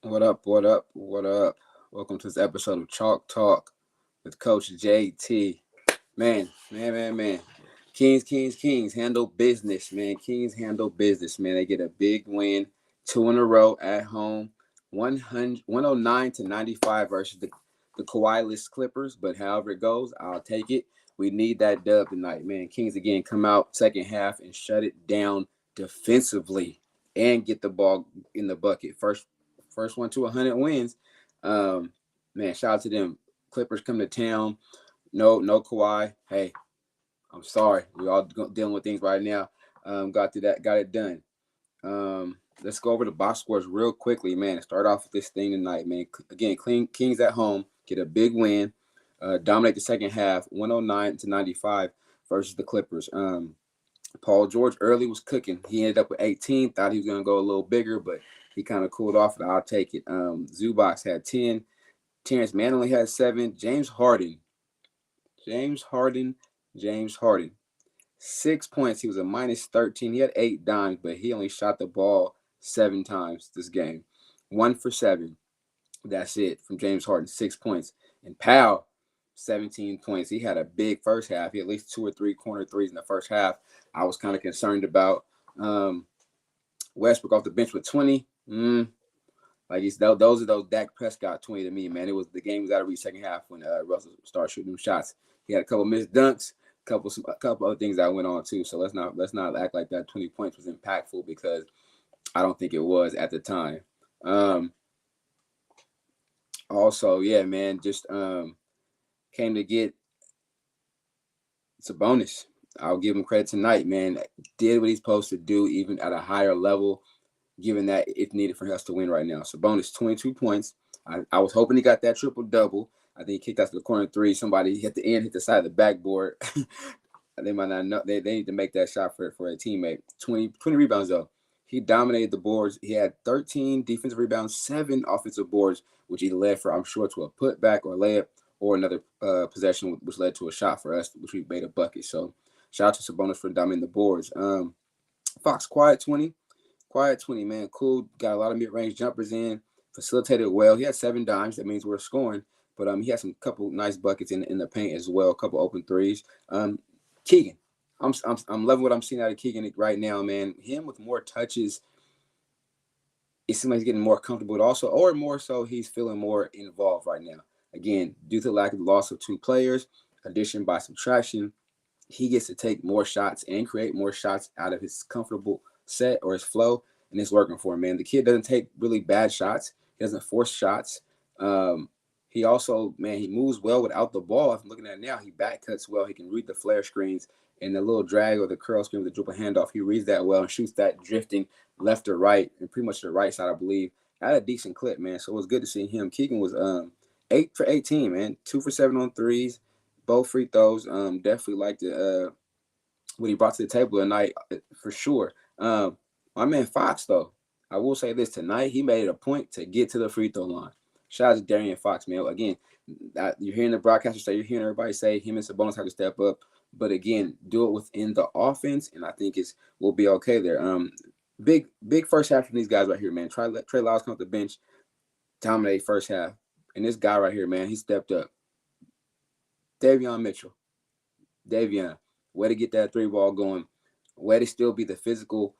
What up? What up? What up? Welcome to this episode of Chalk Talk with Coach JT. Man. Kings handle business, man. Kings handle business, man. They get a big win, two in a row at home, 109 to 95 versus the Kawhi-less Clippers. But however it goes, I'll take it. We need that dub tonight, man. Kings again come out second half and shut it down defensively and get the ball in the bucket. First one to 100 wins. Man, shout out to them. Clippers come to town. No Kawhi. Hey, I'm sorry. We all dealing with things right now. Got through that. Got it done. Let's go over the box scores real quickly, man. Start off with this thing tonight, man. Again, Kings at home get a big win. Dominate the second half, 109 to 95 versus the Clippers. Paul George early was cooking. He ended up with 18. Thought he was going to go a little bigger, but he kind of cooled off. I'll take it. Zubac had 10. Terrence Mann only had 7. James Harden. 6 points. He was a minus 13. He had 8 dimes, but he only shot the ball 7 times this game. 1 for 7. That's it from James Harden. 6 points. And Powell, 17 points. He had a big first half. He had at least 2 or 3 corner threes in the first half. I was kind of concerned about. Westbrook off the bench with 20. Those are those Dak Prescott 20 to me, man. It was the game was out of reach second half when Russell started shooting them shots. He had a couple missed dunks, a couple other things that went on too. So let's not act like that 20 points was impactful because I don't think it was at the time. Also, yeah, man, just came to get it's a bonus. I'll give him credit tonight, man. Did what he's supposed to do, even at a higher level, given that it's needed for us to win right now. Sabonis, 22 points. I was hoping he got that triple-double. I think he kicked out to the corner 3. Somebody at the end hit the side of the backboard. They might not know. They need to make that shot for a teammate. 20 rebounds, though. He dominated the boards. He had 13 defensive rebounds, 7 offensive boards, which he led for, I'm sure, to a putback or layup or another possession, which led to a shot for us, which we made a bucket. So shout out to Sabonis for dominating the boards. Fox, quiet 20, man. Cool. Got a lot of mid-range jumpers in. Facilitated well. He had 7 dimes. That means we're scoring. But he had some couple nice buckets in the paint as well. A couple open threes. Keegan, I'm loving what I'm seeing out of Keegan right now, man. Him with more touches. It seems like he's getting more comfortable. Also, or more so, he's feeling more involved right now. Again, due to the lack of the loss of 2 players, addition by subtraction, he gets to take more shots and create more shots out of his comfortable set or his flow, and it's working for him, man. The kid doesn't take really bad shots. He doesn't force shots. He also, man, he moves well without the ball. If I'm looking at it now, he back cuts well. He can read the flare screens and the little drag or the curl screen with the dribble handoff. He reads that well and shoots that drifting left or right and pretty much to the right side, I believe, at a decent clip, man. So it was good to see him. Keegan was 8 for 18, man. 2 for 7 on threes, both free throws. Definitely liked it. What he brought to the table tonight for sure. My man Fox, though, I will say this tonight, he made it a point to get to the free throw line. Shout out to Darian Fox, man. Again, you're hearing the broadcaster say, you're hearing everybody say him and Sabonis have to step up. But again, do it within the offense, and I think we'll be okay there. Big first half from these guys right here, man. Trey Lyles come off the bench, dominate first half. And this guy right here, man, he stepped up. Davion Mitchell. Way to get that 3-ball going. Way to still be the physical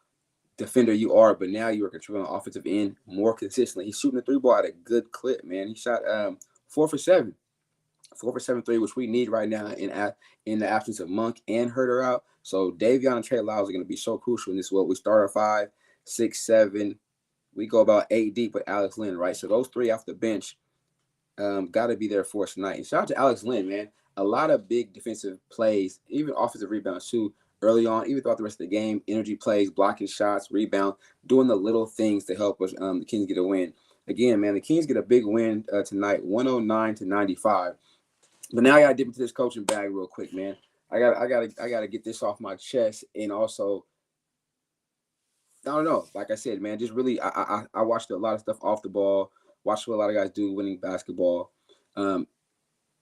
defender you are, but now you are controlling offensive end more consistently. He's shooting the 3-ball at a good clip, man. He shot 4 for 7. 4 for 7 3, which we need right now in the absence of Monk and Herter out. So Davion and Trey Lyles are going to be so crucial in this. What we start at 5, 6, 7. We go about 8 deep with Alex Len, right? So those 3 off the bench got to be there for us tonight. And shout out to Alex Len, man. A lot of big defensive plays, even offensive rebounds too, early on, even throughout the rest of the game. Energy plays, blocking shots, rebound, doing the little things to help us. The Kings get a win. Again, man, the Kings get a big win tonight, 109 to 95. But now I gotta dip into this coaching bag real quick, man. I gotta get this off my chest, and also, I don't know. Like I said, man, just really, I watched a lot of stuff off the ball. Watched what a lot of guys do winning basketball.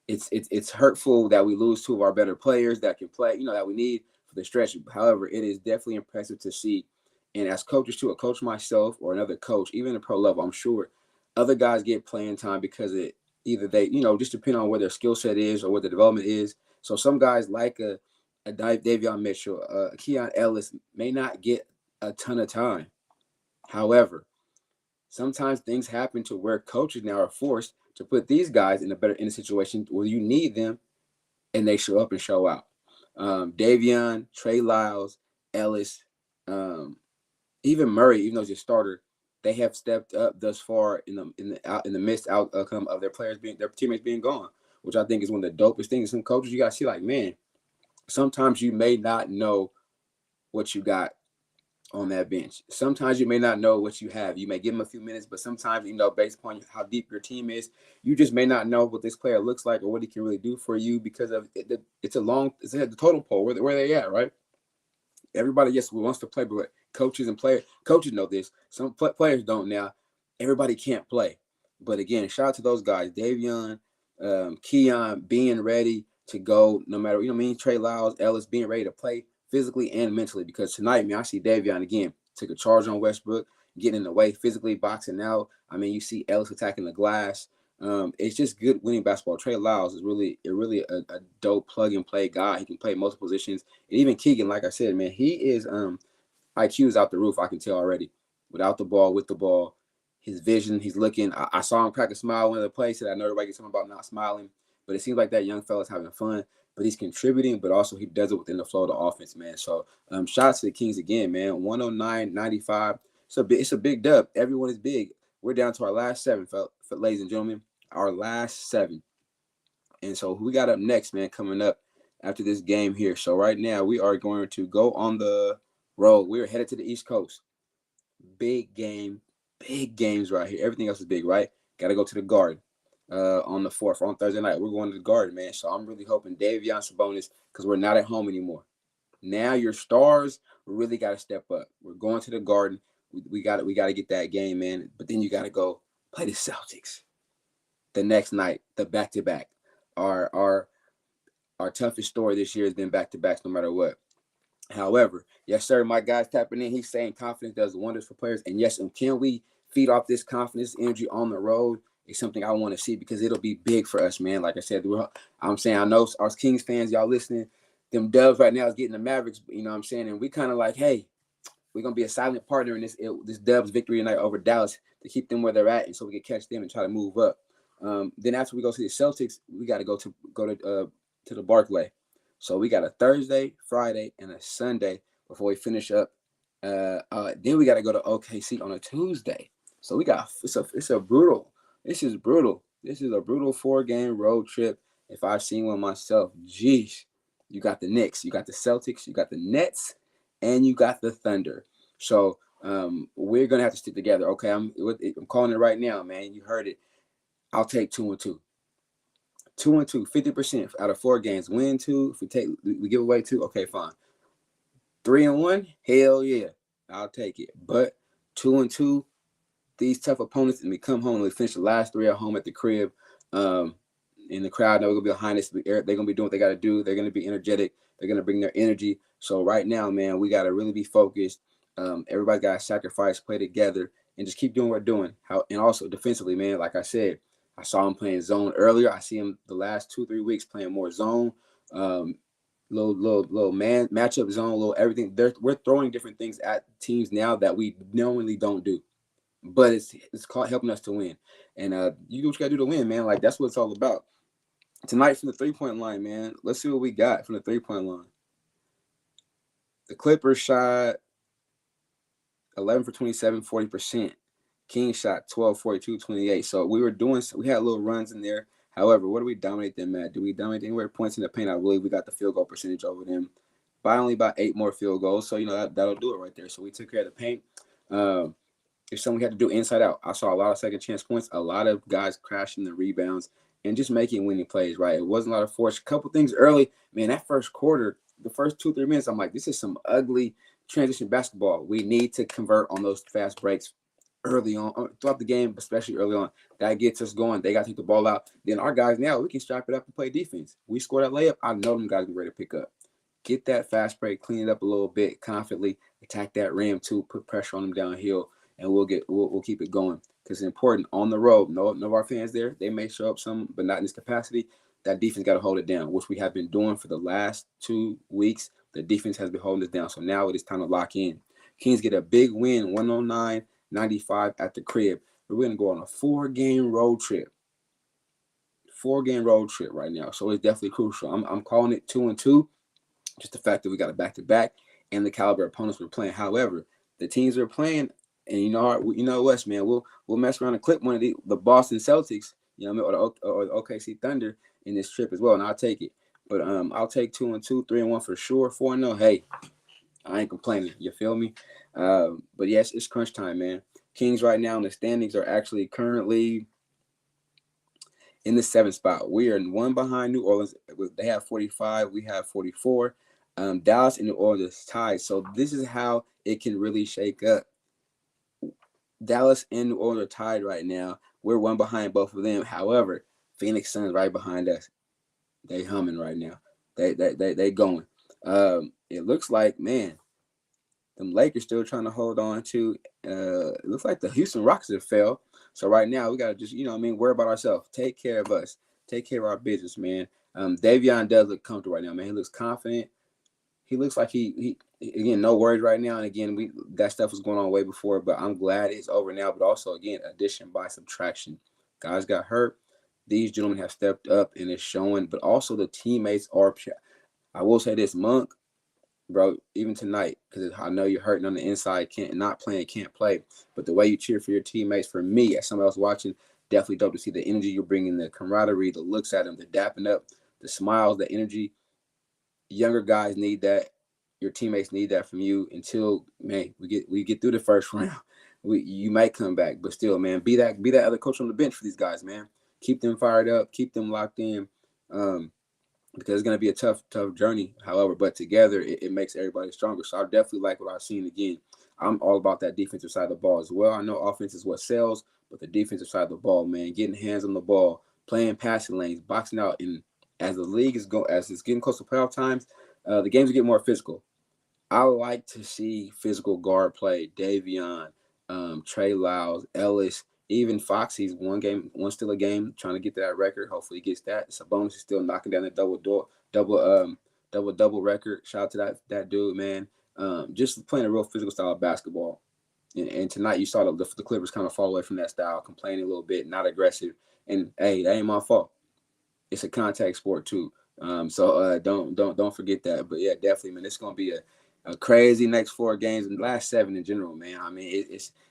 It's hurtful that we lose 2 of our better players that can play, that we need for the stretch. However, it is definitely impressive to see. And as coaches too, a coach myself or another coach, even at pro level, I'm sure Other guys get playing time because it either they, just depend on where their skill set is or what the development is. So some guys like a Davion Mitchell, Keon Ellis may not get a ton of time. However, sometimes things happen to where coaches now are forced to put these guys in a situation where you need them, and they show up and show out. Davion, Trey Lyles, Ellis, even Murray, even though he's a starter, they have stepped up thus far in the missed outcome of their teammates being gone, which I think is one of the dopest things. Some coaches you gotta see, like, man, sometimes you may not know what you got on that bench. Sometimes you may not know what you have. You may give them a few minutes, but sometimes, based upon how deep your team is, you just may not know what this player looks like or what he can really do for you because of it. It's the total pole where they at, right? Everybody, yes, wants to play, but coaches know this. Some players don't now. Everybody can't play. But again, shout out to those guys, Davion, Keon, being ready to go no matter, Trey Lyles, Ellis being ready to play physically and mentally, because tonight, man, I see Davion again took a charge on Westbrook, getting in the way, physically boxing out. I mean, you see Ellis attacking the glass. It's just good winning basketball. Trey Lyles is really a dope plug and play guy. He can play multiple positions. And even Keegan, like I said, man, he is IQ's out the roof. I can tell already. Without the ball, with the ball, his vision, he's looking. I saw him crack a smile one of the plays that I know everybody gets something about not smiling, but it seems like that young fella's having fun. But he's contributing, but also he does it within the flow of the offense, man. So shout out to the Kings again, man. 109-95. It's a big dub. Everyone is big. We're down to our last 7, ladies and gentlemen. Our last 7. And so who we got up next, man, coming up after this game here. So right now we are going to go on the road. We're headed to the East Coast. Big games right here. Everything else is big, right? Got to go to the Garden on the 4th. On Thursday night, we're going to the Garden, man. So I'm really hoping Davion Sabonis, because we're not at home anymore. Now your stars really got to step up. We're going to the Garden. We got to get that game, man. But then you got to go play the Celtics the next night, the back-to-back. Our toughest story this year has been back-to-backs no matter what. However, yes, sir, my guy's tapping in. He's saying confidence does wonders for players. And yes, and can we feed off this confidence energy on the road? It's something I want to see because it'll be big for us, man. Like I said, I'm saying, I know our Kings fans, y'all listening, them Dubs right now is getting the Mavericks, you know what I'm saying? And we kind of like, hey, we're going to be a silent partner in this Dubs victory tonight over Dallas to keep them where they're at, and so we can catch them and try to move up. Then after we go see the Celtics, we got to go to the Barclay. So we got a Thursday, Friday, and a Sunday before we finish up. Then we got to go to OKC on a Tuesday. So we got this is brutal. This is a brutal 4-game road trip. If I've seen one myself, geez, you got the Knicks, you got the Celtics, you got the Nets, and you got the Thunder. So we're gonna have to stick together. Okay, I'm calling it right now, man. You heard it. I'll take 2-2. 2-2, 50% out of 4 games. Win 2. If we give away 2, okay, fine. 3-1, hell yeah, I'll take it. But 2-2, these tough opponents, and we come home and we finish the last 3 at home at the crib. In the crowd, they're gonna be behind us. They're gonna be doing what they gotta do. They're gonna be energetic. They're gonna bring their energy. So right now, man, we gotta really be focused. Everybody gotta sacrifice, play together, and just keep doing what we're doing. And also defensively, man, like I said, I saw him playing zone earlier. I see him the last 2-3 weeks playing more zone, little man matchup zone, little everything. We're throwing different things at teams now that we normally don't do, but it's helping us to win. And you do what you gotta do to win, man. Like that's what it's all about. Tonight from the 3-point line, man. Let's see what we got from the 3-point line. The Clippers shot 11 for 27, 40%. King shot 12, 42, 28. So we had little runs in there. However, what do we dominate them at? Do we dominate anywhere points in the paint? I believe we got the field goal percentage over them by only about 8 more field goals. So, that'll do it right there. So we took care of the paint. It's something we had to do inside out. I saw a lot of second chance points, a lot of guys crashing the rebounds and just making winning plays, right? It wasn't a lot of force. A couple things early. Man, that first quarter, the first 2-3 minutes, I'm like, this is some ugly transition basketball. We need to convert on those fast breaks early on, throughout the game, especially early on. That gets us going. They got to take the ball out. Then our guys now, we can strap it up and play defense. We score that layup, I know them guys are ready to pick up. Get that fast break, clean it up a little bit, confidently attack that rim too, put pressure on them downhill, and we'll keep it going. because it's important on the road. No of our fans there. They may show up some, but not in this capacity. That defense got to hold it down, which we have been doing for the last 2 weeks. The defense has been holding us down. So now it is time to lock in. Kings get a big win, 109-95 at the crib. We're going to go on a 4-game road trip. 4-game road trip right now. So it's definitely crucial. I'm calling it 2-2. Just the fact that we got a back-to-back and the caliber opponents we're playing. However, the teams we're playing, and you know us, man, we'll mess around and clip one of the Boston Celtics, or the OKC Thunder in this trip as well, and I'll take it. But I'll take 2-2, 3-1 for sure. 4-0, hey, I ain't complaining. You feel me? But yes, it's crunch time, man. Kings right now in the standings are actually currently in the 7th spot. We are one behind New Orleans. They have 45. We have 44. Dallas and New Orleans tied. So this is how it can really shake up. Dallas and New Orleans are tied right now. We're one behind both of them. However, Phoenix Suns right behind us. They humming right now. They going. It looks like, man, them Lakers still trying to hold on to. It looks like the Houston Rockets have failed. So right now we gotta just, worry about ourselves. Take care of us. Take care of our business, man. Davion does look comfortable right now, man. He looks confident. He looks like he again, no worries right now. And again, that stuff was going on way before, but I'm glad it's over now. But also, again, addition by subtraction. Guys got hurt. These gentlemen have stepped up and it's showing. But also the teammates are. I will say this, Monk, bro, even tonight, because I know you're hurting on the inside, can't play. But the way you cheer for your teammates, for me, as somebody else watching, definitely dope to see the energy you're bringing, the camaraderie, the looks at them, the dapping up, the smiles, the energy. Younger guys need that. Your teammates need that from you until, man, we get through the first round. You might come back, but still, man, be that other coach on the bench for these guys, man. Keep them fired up, keep them locked in, because it's gonna be a tough journey. However, but together it makes everybody stronger. So I definitely like what I've seen. Again, I'm all about that defensive side of the ball as well. I know offense is what sells, but the defensive side of the ball, man, getting hands on the ball, playing passing lanes, boxing out, and as the league as it's getting close to playoff times, the games will get more physical. I like to see physical guard play. Davion, Trey Lyles, Ellis, even Fox. He's one still a game, trying to get to that record. Hopefully he gets that. Sabonis is still knocking down the double record. Shout out to that dude, man. Just playing a real physical style of basketball. And tonight you saw the Clippers kind of fall away from that style, complaining a little bit, not aggressive. And hey, that ain't my fault. It's a contact sport too. So don't forget that. But yeah, definitely, man. It's gonna be a crazy next 4 games and last 7 in general, man. I mean,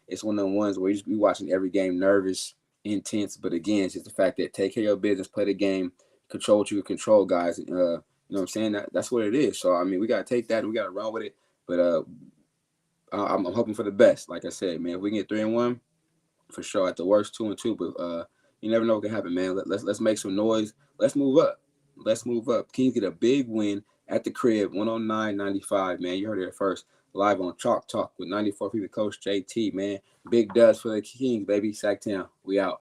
it's one of the ones where you just be watching every game nervous, intense. But again, it's just the fact that take care of your business, play the game, control what you can control, guys. You know what I'm saying? That's what it is. So I mean, we gotta take that and we gotta run with it. But I'm hoping for the best. Like I said, man, if we can get 3-1, for sure. At the worst, 2-2. But you never know what can happen, man. Let's make some noise. Let's move up. Kings get a big win at the crib, 109-95, man. You heard it first. Live on Chalk Talk with 94 Feet with Coach JT, man. Big dubs for the Kings, baby. Sacktown. We out.